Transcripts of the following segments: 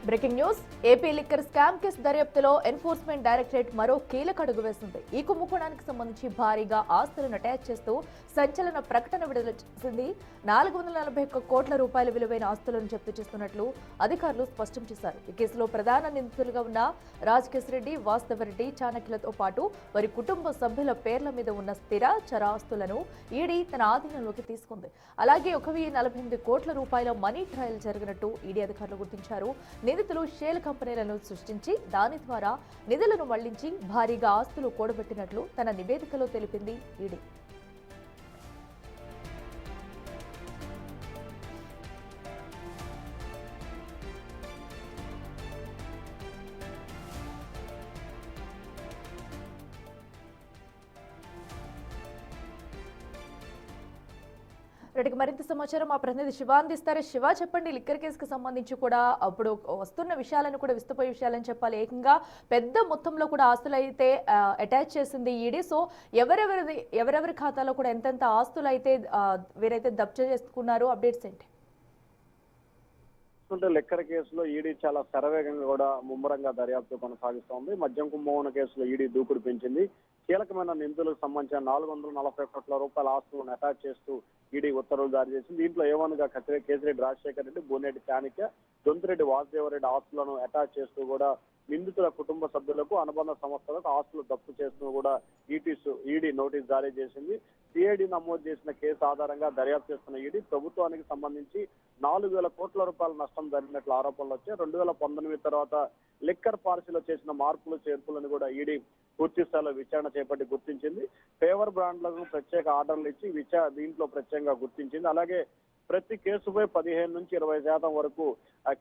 Breaking news AP liquor scam case దర్యాప్తులో enforcement directorate మరో కీలక అడుగు వేసింది. ఈ కుంభకోణానికి సంబంధించి భారీగా ఆస్తులను అటాచ్ చేస్తూ సంచలన ప్రకటన విడుదల చేసింది. 441 కోట్ల రూపాయల విలువైన ఆస్తులను జప్తు చేస్తున్నట్లు అధికారులు స్పష్టం చేశారు. ఈ కేసులో ప్రధాన నిందితులుగా ఉన్న రాజకేశ్ రెడ్డి, వాస్తవరెడ్డి, చాణక్యులతో పాటు వారి కుటుంబ సభ్యుల పేర్ల మీద ఉన్న స్థిర చర ఆస్తులను ఈడీ తన ఆధీనంలోకి తీసుకుంది. అలాగే 1,048 కోట్ల రూపాయల మనీ ట్రయల్ జరిగినట్టు ఈడీ అధికారులు గుర్తించారు. నిందితులు షేల్ కంపెనీలను సృష్టించి దాని ద్వారా నిధులను మళ్లించి భారీగా ఆస్తులు కూడబెట్టినట్లు తన నివేదికలో తెలిపింది ఈడీ. రెడ్డికి మరింత సమాచారం మా ప్రతినిధి శివ అందిస్తారు. శివ, చెప్పండి, లిక్కర్ కేసుకు సంబంధించి కూడా అప్పుడు వస్తున్న విషయాలను కూడా విస్తుపోయే విషయాలని చెప్పాలి. ఏకంగా పెద్ద మొత్తంలో కూడా ఆస్తులు అయితే అటాచ్ చేసింది ఈడీ. సో ఎవరెవరి ఖాతాలో కూడా ఎంతెంత ఆస్తులు అయితే వీరైతే జప్తు చేసుకున్నారు, అప్డేట్స్ ఏంటి? లిక్కర్ కేసులో ఈడీ చాలా శరవేగంగా కూడా ముమ్మరంగా దర్యాప్తు కొనసాగిస్తోంది. మద్యం కుంభకోణ కేసులో ఈడీ దూకుడు పెంచింది. కీలకమైన నిందితులకు సంబంధించిన 440 కోట్ల రూపాయల ఆస్తులను అటాచ్ చేస్తూ ఈడీ ఉత్తర్వులు జారీ చేసింది. దీంట్లో ఏవన్గా కేసిరెడ్డి రాజశేఖర్ రెడ్డి, బోనేటి చాణక్య, దొంతిరెడ్డి వాసుదేవరెడ్డి ఆస్తులను అటాచ్ చేస్తూ కూడా నిందితుల కుటుంబ సభ్యులకు, అనుబంధ సంస్థలకు ఆస్తులు జప్తు చేస్తూ కూడా ఈడీ నోటీస్ జారీ చేసింది. సిఐడి నమోదు చేసిన కేసు ఆధారంగా దర్యాప్తు చేస్తున్న ఈడీ ప్రభుత్వానికి సంబంధించి 4,000 కోట్ల రూపాయల నష్టం జరిగినట్లు ఆరోపణలు వచ్చాయి. 2019 తర్వాత లిక్కర్ పాలసీలో చేసిన మార్పులు చేర్పులను కూడా ఈడీ పూర్తి స్థాయిలో విచారణ చేపట్టి గుర్తించింది. ఫేవర్ బ్రాండ్లకు ప్రత్యేక ఆర్డర్లు ఇచ్చి దీంట్లో ప్రత్యేకంగా గుర్తించింది. అలాగే ప్రతి కేసుపై 15 నుంచి 20% వరకు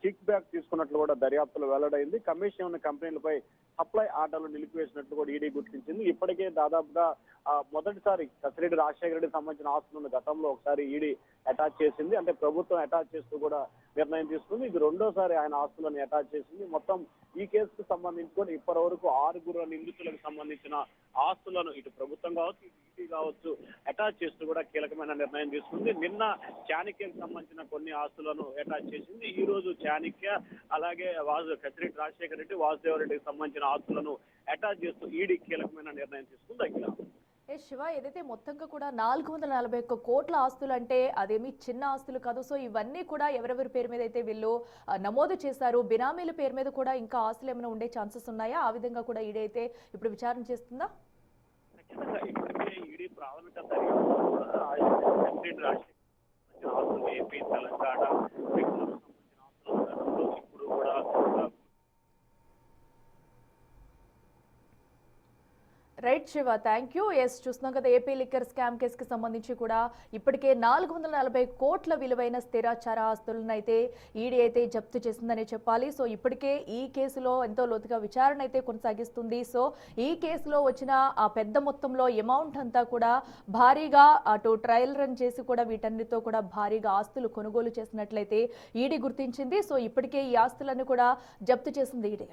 కిక్ బ్యాక్ తీసుకున్నట్లు కూడా దర్యాప్తులు వెల్లడైంది. కమిషన్ ఉన్న కంపెనీలపై సప్లై ఆర్డర్లు నిలిపివేసినట్లు కూడా ఈడీ గుర్తించింది. ఇప్పటికే దాదాపుగా మొదటిసారి కసిరెడ్డి రాజశేఖర రెడ్డికి సంబంధించిన ఆస్తులను గతంలో ఒకసారి ఈడీ అటాచ్ చేసింది. అంటే ప్రభుత్వం అటాచ్ చేస్తూ కూడా నిర్ణయం తీసుకుంది. ఇది రెండోసారి ఆయన ఆస్తులను అటాచ్ చేసింది. మొత్తం ఈ కేసుకు సంబంధించి కూడా ఇప్పటి వరకు 6 నిందితులకు సంబంధించిన ఆస్తులను ఇటు ప్రభుత్వం కావచ్చు, ఇటు ఈడీ కావచ్చు అటాచ్ చేస్తూ కూడా కీలకమైన నిర్ణయం తీసుకుంది. నిన్న చాణక్యకు సంబంధించిన కొన్ని ఆస్తులను అటాచ్ చేసింది. ఈ రోజు చాణక్య, అలాగే కసిరెడ్డి రాజశేఖర రెడ్డి, వాసుదేవరెడ్డికి సంబంధించిన ఆస్తులను అటాచ్ చేస్తూ ఈడీ కీలకమైన నిర్ణయం తీసుకుంది. అఖిల, శివ, ఏదైతే మొత్తంగా కూడా 441 కోట్ల ఆస్తులు అంటే అదేమి చిన్న ఆస్తులు కాదు. సో ఇవన్నీ కూడా ఎవరెవరి పేరు మీద అయితే వీళ్ళు నమోదు చేశారు, బినామీల పేరు మీద కూడా ఇంకా ఆస్తులు ఏమైనా ఉండే ఛాన్సెస్ ఉన్నాయా? ఆ విధంగా కూడా ఈడీ అయితే ఇప్పుడు విచారణ చేస్తుందా? ఈడీ ప్రాథమిక ఏపీ, తెలంగాణ ఇప్పుడు కూడా right Shiva, thank you. Yes, చూస్తున్నాం కదా, ఏపీ లిక్కర్ స్కామ్ కేసుకి సంబంధించి కూడా ఇప్పటికే 440 కోట్ల విలువైన స్థిర చర ఆస్తులను అయితే ఈడీ అయితే జప్తు చేసిందని చెప్పాలి. సో ఇప్పటికే ఈ కేసులో ఎంతో లోతుగా విచారణ అయితే కొనసాగిస్తుంది. సో ఈ కేసులో వచ్చిన ఆ పెద్ద మొత్తంలో అమౌంట్ అంతా కూడా భారీగా అటు ట్రయల్ రన్ చేసి కూడా వీటన్నిటితో కూడా భారీగా ఆస్తులు కొనుగోలు చేసినట్లయితే ఈడీ గుర్తించింది. సో ఇప్పటికే ఈ ఆస్తులను కూడా జప్తు చేసింది ఈడీ.